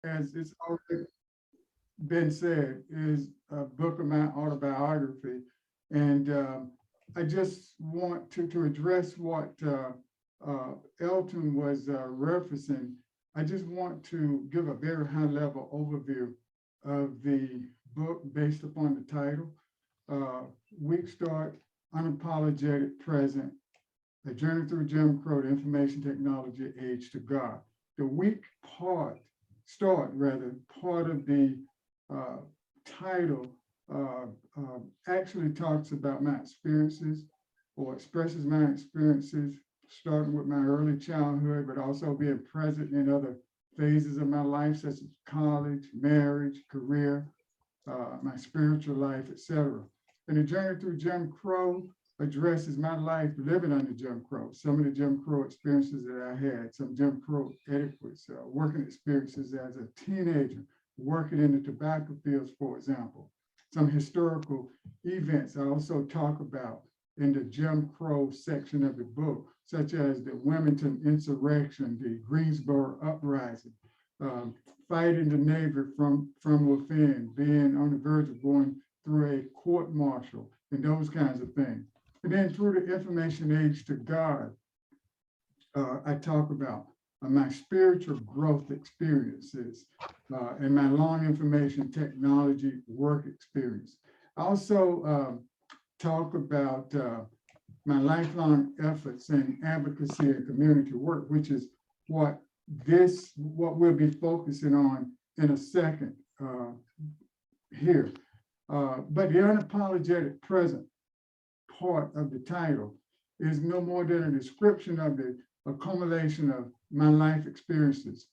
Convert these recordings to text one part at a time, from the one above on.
as it's already been said, is a book of my autobiography. And I just want to address what Elton was referencing. I just want to give a very high level overview of the book based upon the title. Uh, Week Start, Unapologetic Present, A Journey Through Jim Crow, the Information Technology Age to God. The week part of the uh, title uh, actually talks about my experiences or expresses my experiences, starting with my early childhood, but also being present in other phases of my life, such as college, marriage, career, my spiritual life, etc. And the journey through Jim Crow addresses my life living under Jim Crow, some of the Jim Crow experiences that I had, some Jim Crow etiquettes, working experiences as a teenager, working in the tobacco fields, for example. Some historical events I also talk about in the Jim Crow section of the book, such as the Wilmington insurrection, the Greensboro uprising, um, fighting the Navy from within, being on the verge of going through a court martial, and those kinds of things. And then through the information age to God, I talk about my spiritual growth experiences and my long information technology work experience. I also talk about my lifelong efforts in advocacy and community work, which is what we'll be focusing on in a second here. But the unapologetic present part of the title is no more than a description of the accumulation of my life experiences,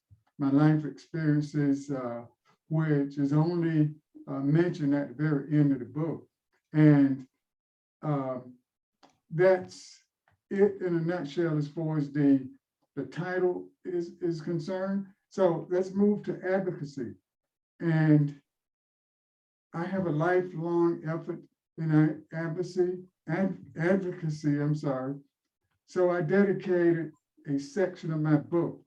which is only mentioned at the very end of the book. And that's it in a nutshell as far as the title is concerned. So let's move to advocacy. And I have a lifelong effort in advocacy, I'm sorry. So I dedicated a section of my book,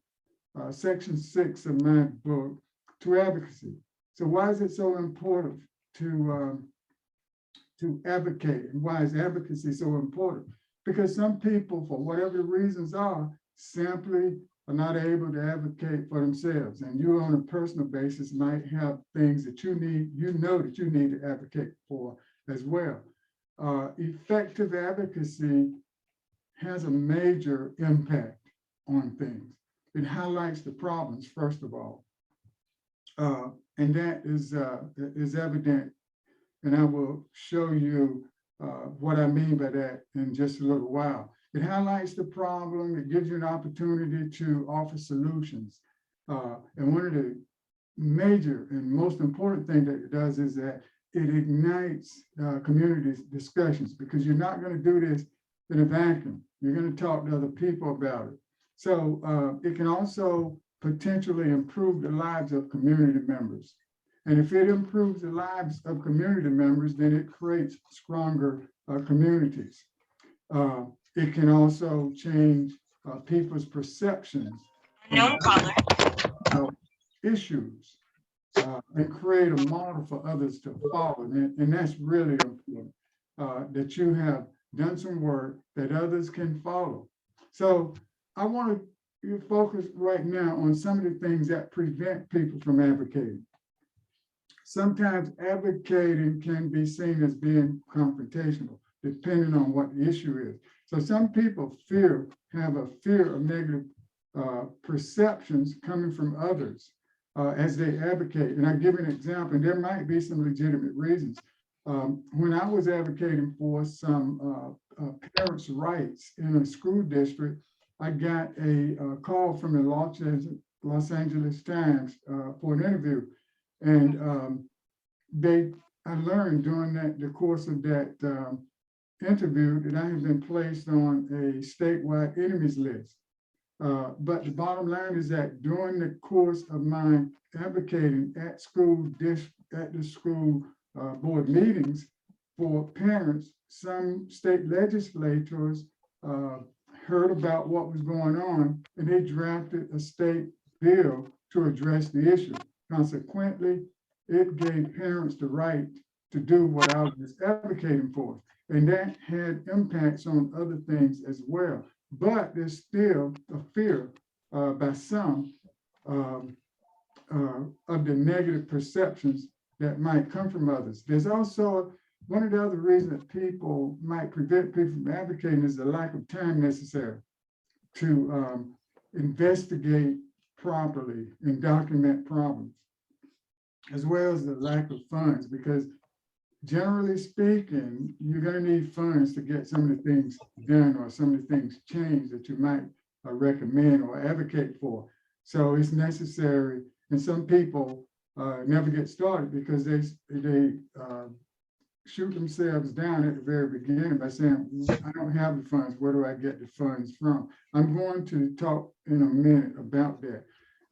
section 6 of my book, to advocacy. So why is it so important to advocate, and why is advocacy so important? Because some people, for whatever the reasons are, simply are not able to advocate for themselves. And you on a personal basis might have things that you need, that you need to advocate for as well. Effective advocacy has a major impact on things. It highlights the problems, first of all. And that is evident, and I will show you what I mean by that in just a little while. It highlights the problem. It gives you an opportunity to offer solutions. And one of the major and most important thing that it does is that it ignites community discussions, because you're not going to do this in a vacuum. You're going to talk to other people about it. So it can also potentially improve the lives of community members. And if it improves the lives of community members, then it creates stronger communities. It can also change people's perceptions of issues and create a model for others to follow. And that's really important, that you have done some work that others can follow. So I want to focus right now on some of the things that prevent people from advocating. Sometimes advocating can be seen as being confrontational, depending on what the issue is. So some people have a fear of negative perceptions coming from others as they advocate. And I'll give you an example, and there might be some legitimate reasons. When I was advocating for some parents' rights in a school district, I got a call from the Los Angeles Times for an interview. And I learned during the course of that interview that I had been placed on a statewide enemies list. But the bottom line is that during the course of my advocating at the school board meetings for parents, some state legislators heard about what was going on, and they drafted a state bill to address the issue. Consequently, it gave parents the right to do what I was advocating for. And that had impacts on other things as well. But there's still a fear by some um, of the negative perceptions that might come from others. There's also one of the other reasons that people might prevent people from advocating is the lack of time necessary to investigate properly and document problems, as well as the lack of funds, because generally speaking, you're going to need funds to get some of the things done or some of the things changed that you might recommend or advocate for. So it's necessary, and some people never get started because they shoot themselves down at the very beginning by saying, I don't have the funds, where do I get the funds from? I'm going to talk in a minute about that.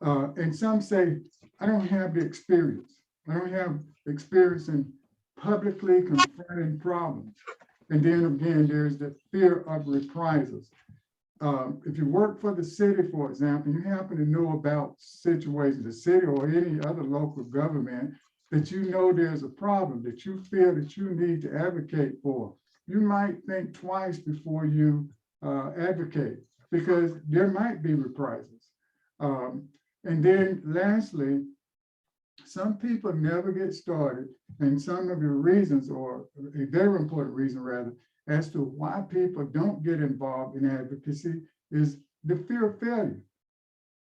And some say, I don't have the experience. I don't have experience in publicly confronting problems. And then again, there's the fear of reprisals. If you work for the city, for example, you happen to know about situations, the city or any other local government, that you know there's a problem that you feel that you need to advocate for, you might think twice before you advocate, because there might be reprisals. And then lastly, some people never get started, and some of the reasons, or a very important reason rather, as to why people don't get involved in advocacy is the fear of failure.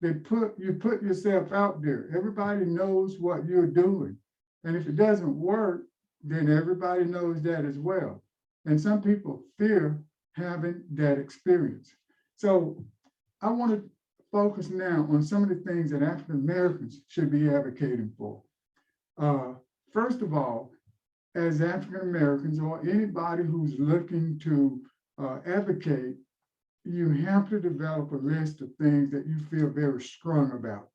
You put yourself out there. Everybody knows what you're doing. And if it doesn't work, then everybody knows that as well. And some people fear having that experience. So I want to focus now on some of the things that African Americans should be advocating for. First of all, as African Americans or anybody who's looking to advocate, you have to develop a list of things that you feel very strong about.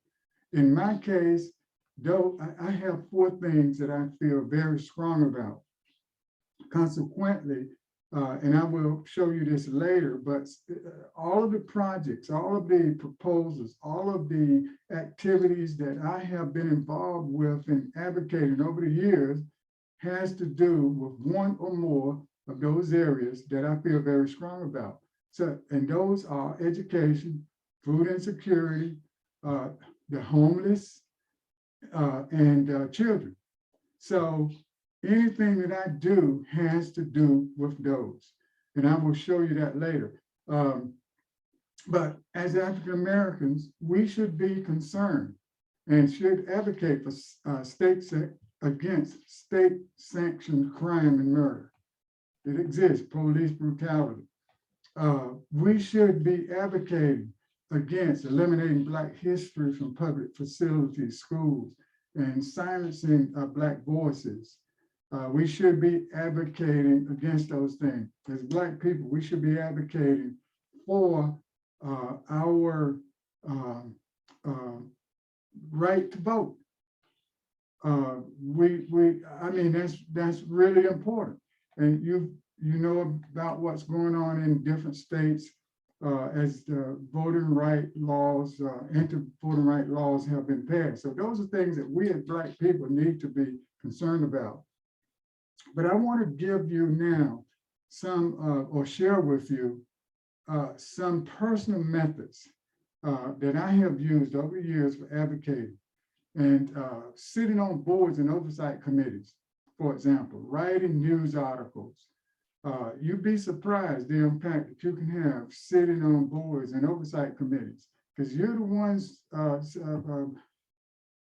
In my case, though, I have 4 things that I feel very strong about. Consequently, and I will show you this later, but all of the projects, all of the proposals, all of the activities that I have been involved with in advocating over the years has to do with one or more of those areas that I feel very strong about. So, and those are education, food insecurity, the homeless, and children. So anything that I do has to do with those. And I will show you that later. But as African Americans, we should be concerned and should advocate for against state-sanctioned crime and murder. It exists, police brutality. We should be advocating against eliminating Black history from public facilities, schools, and silencing Black voices. We should be advocating against those things. As Black people, we should be advocating for our right to vote. I mean, that's really important. And you know about what's going on in different states as the voting right laws, anti-voting right laws have been passed. So those are things that we as Black people need to be concerned about. But I want to give you now some, or share with you some personal methods that I have used over the years for advocating and sitting on boards and oversight committees, for example, writing news articles. You'd be surprised the impact that you can have sitting on boards and oversight committees, because you're the ones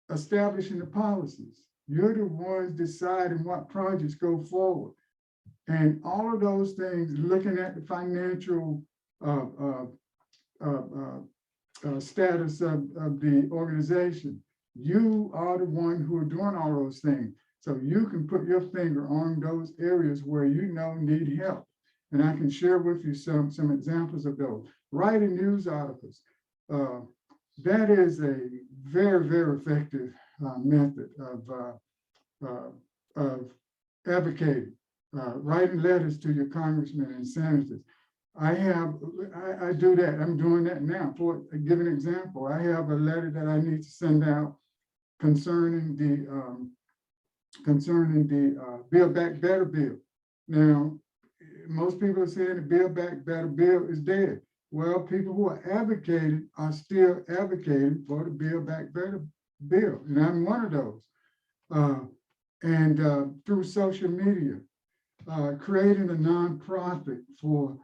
establishing the policies. You're the ones deciding what projects go forward. And all of those things, looking at the financial status of the organization, you are the one who are doing all those things. So you can put your finger on those areas where you know need help. And I can share with you some examples of those. Writing news articles. That is a very, very effective method of advocating. Writing letters to your congressmen and senators. I do that. I'm doing that now. For give an example, I have a letter that I need to send out concerning the Build Back Better bill. Now, most people are saying the Build Back Better bill is dead. Well, people who are advocating are still advocating for the Build Back Better bill, and I'm one of those. And through social media, creating a nonprofit for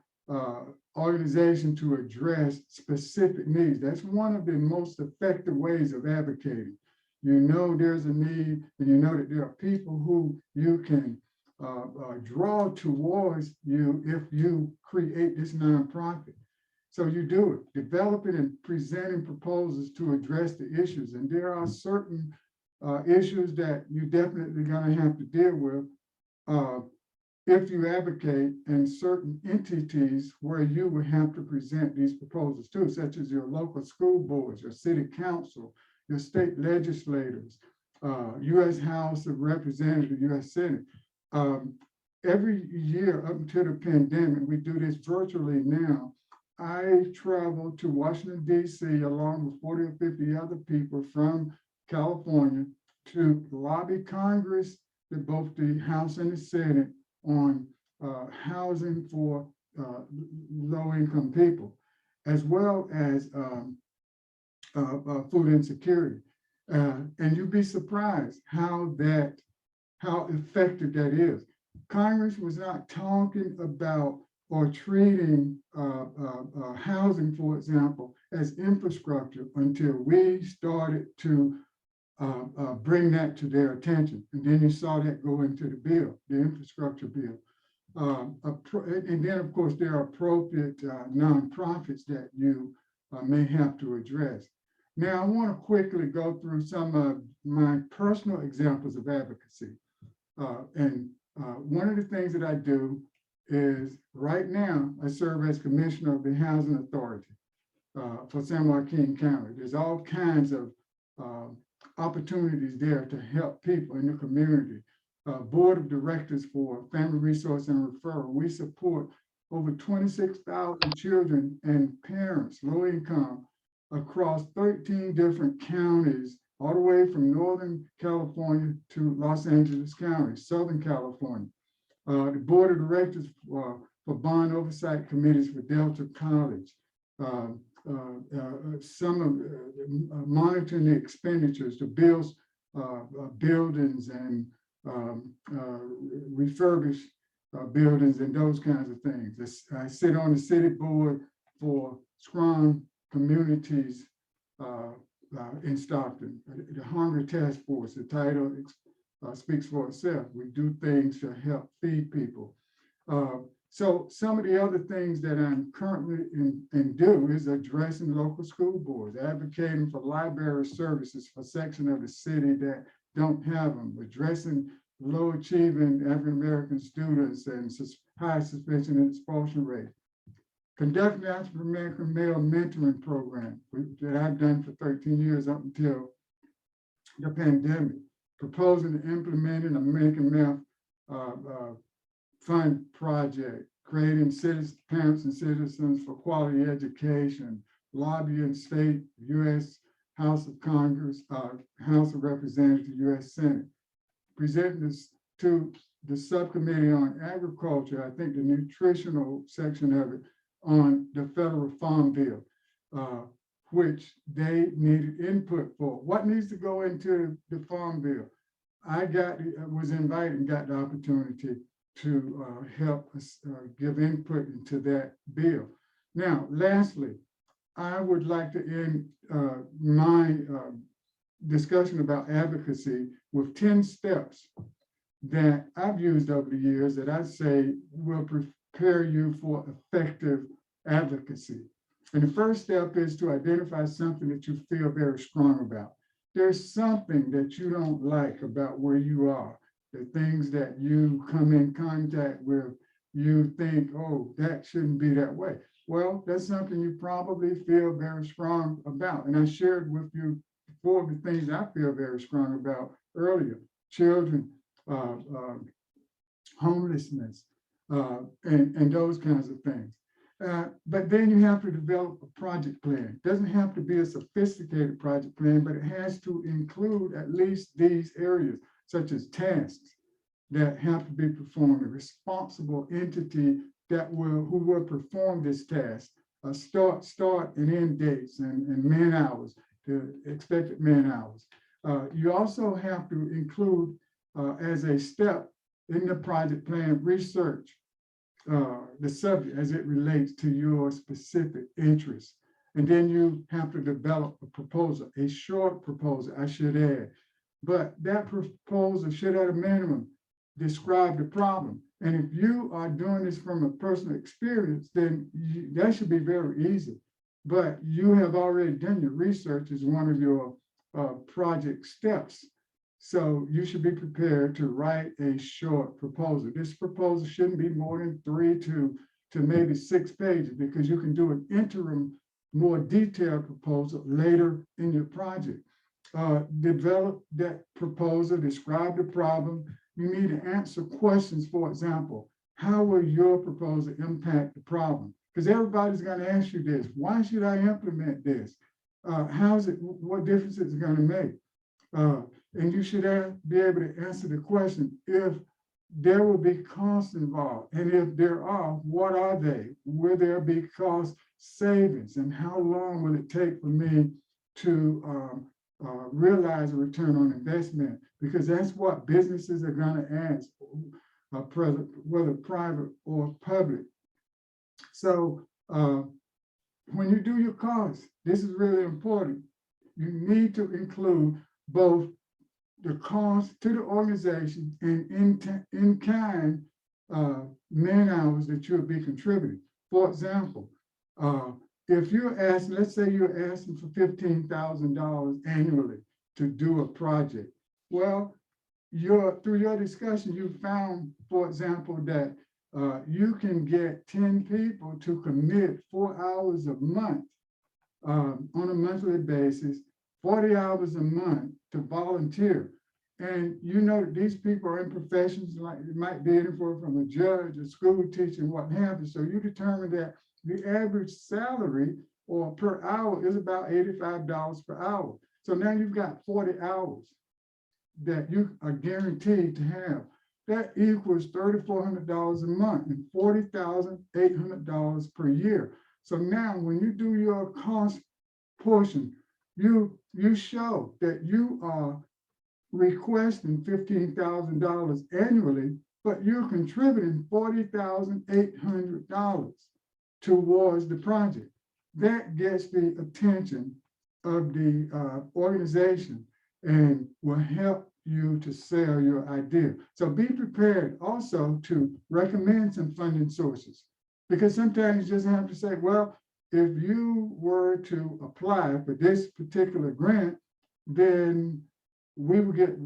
organization to address specific needs. That's one of the most effective ways of advocating. You know there's a need, and you know that there are people who you can draw towards you if you create this nonprofit. So you do it, developing and presenting proposals to address the issues. And there are certain issues that you're definitely going to have to deal with if you advocate, and certain entities where you would have to present these proposals to, such as your local school boards, your city council, your state legislators, U.S. House of Representatives, U.S. Senate. Every year up until the pandemic, we do this virtually now. I travel to Washington, D.C., along with 40 or 50 other people from California to lobby Congress, both the House and the Senate, on housing for low-income people, as well as food insecurity. And you'd be surprised how effective that is. Congress was not talking about or treating housing, for example, as infrastructure until we started to bring that to their attention. And then you saw that go into the bill, the infrastructure bill. And then, of course, there are appropriate nonprofits that you may have to address. Now, I want to quickly go through some of my personal examples of advocacy. One of the things that I do is, right now, I serve as commissioner of the Housing Authority for San Joaquin County. There's all kinds of opportunities there to help people in the community. Board of Directors for Family Resource and Referral. We support over 26,000 children and parents, low income, across 13 different counties, all the way from Northern California to Los Angeles County, Southern California. The Board of Directors for Bond Oversight Committees for Delta College. Some of monitoring the expenditures to build buildings and refurbish buildings and those kinds of things. I sit on the city board for Strong Communities in Stockton, the Hunger Task Force. The title speaks for itself. We do things to help feed people. So some of the other things that I'm currently in do is addressing local school boards, advocating for library services for sections of the city that don't have them, addressing low achieving African-American students and high suspension and expulsion rate. Conducting the African-American male mentoring program that I've done for 13 years up until the pandemic. Proposing and implementing a Making Math Fund project, creating parents and citizens for quality education, lobbying state, U.S. House of Congress, House of Representatives, U.S. Senate. Presenting this to the subcommittee on agriculture, I think the nutritional section of it, on the federal farm bill, which they needed input for. What needs to go into the farm bill? I was invited and got the opportunity to help us give input into that bill. Now, lastly, I would like to end my discussion about advocacy with 10 steps that I've used over the years that I say will prepare you for effective advocacy. And the first step is to identify something that you feel very strong about. There's something that you don't like about where you are, the things that you come in contact with, you think, oh, that shouldn't be that way. Well, that's something you probably feel very strong about. And I shared with you four of the things I feel very strong about earlier: children, homelessness, and those kinds of things. But then you have to develop a project plan. It doesn't have to be a sophisticated project plan, but it has to include at least these areas, such as tasks that have to be performed, a responsible entity who will perform this task, start and end dates and man hours, the expected man hours. You also have to include as a step in the project plan, research the subject as it relates to your specific interests. And then you have to develop a proposal, a short proposal, I should add. But that proposal should at a minimum describe the problem. And if you are doing this from a personal experience, then that should be very easy. But you have already done your research as one of your project steps. So you should be prepared to write a short proposal. This proposal shouldn't be more than 3 to maybe 6 pages, because you can do an interim, more detailed proposal later in your project. Develop that proposal, describe the problem. You need to answer questions. For example, how will your proposal impact the problem? Because everybody's going to ask you this. Why should I implement this? What difference is it going to make? And you should be able to answer the question if there will be costs involved. And if there are, what are they? Will there be cost savings? And how long will it take for me to realize a return on investment? Because that's what businesses are going to ask, whether private or public. So when you do your costs, this is really important. You need to include both the cost to the organization and in-kind man hours that you'll be contributing. For example, if you're asking, let's say you're asking for $15,000 annually to do a project. Well, through your discussion, you found, for example, that you can get 10 people to commit 4 hours a month on a monthly basis, 40 hours a month to volunteer. And you know that these people are in professions like it might be anywhere from a judge, a school teacher, and what have you. So you determine that the average salary or per hour is about $85 per hour. So now you've got 40 hours that you are guaranteed to have. That equals $3,400 a month and $40,800 per year. So now when you do your cost portion, you show that you are requesting $15,000 annually, but you're contributing $40,800 towards the project. That gets the attention of the organization and will help you to sell your idea. So be prepared also to recommend some funding sources, because sometimes you just have to say, well, if you were to apply for this particular grant, then we will get,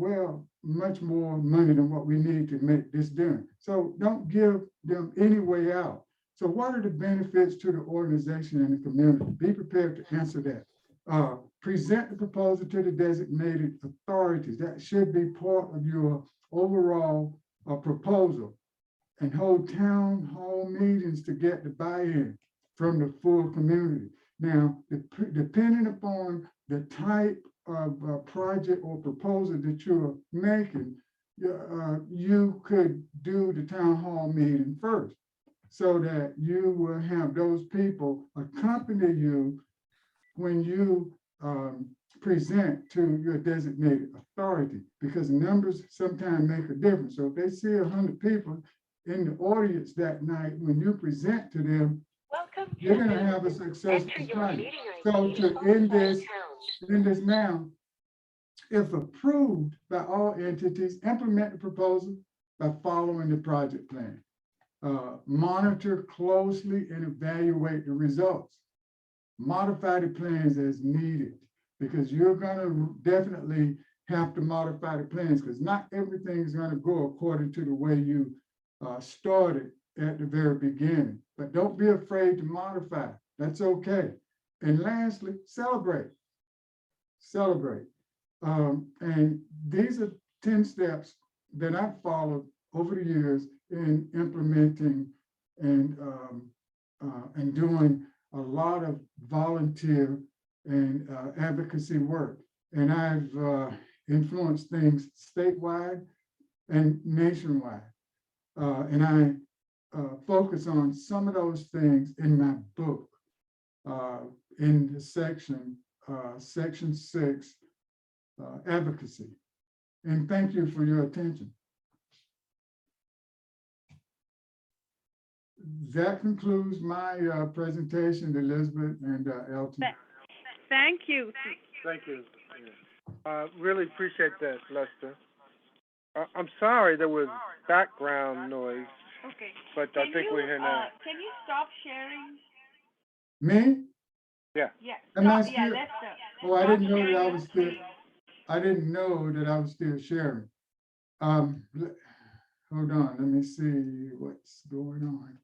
much more money than what we need to make this done. So don't give them any way out. So what are the benefits to the organization and the community? Be prepared to answer that. Present the proposal to the designated authorities. That should be part of your overall proposal, and hold town hall meetings to get the buy-in from the full community. Now, depending upon the type of project or proposal that you're making, you could do the town hall meeting first, so that you will have those people accompany you when you present to your designated authority, because numbers sometimes make a difference. So if they see 100 people in the audience that night, when you present to them, you're going to have a successful project. So to end this now, if approved by all entities, implement the proposal by following the project plan. Monitor closely and evaluate the results. Modify the plans as needed, because you're going to definitely have to modify the plans, because not everything is going to go according to the way you started at the very beginning. But don't be afraid to modify. That's okay. And lastly, celebrate. Celebrate. And these are 10 steps that I've followed over the years in implementing and and doing a lot of volunteer and advocacy work. And I've influenced things statewide and nationwide. And I focus on some of those things in my book, in the section 6, Advocacy. And thank you for your attention. That concludes my presentation, Elizabeth and Elton. Thank you. Thank you. Really appreciate that, Lester. I'm sorry there was background noise, Okay. but I think we're here now. Can you stop sharing? Me? Yeah. Yeah. Am I Stop, still? Lester. Oh, I didn't know that I was still. Stop I didn't know that I was still sharing. Hold on, let me see what's going on.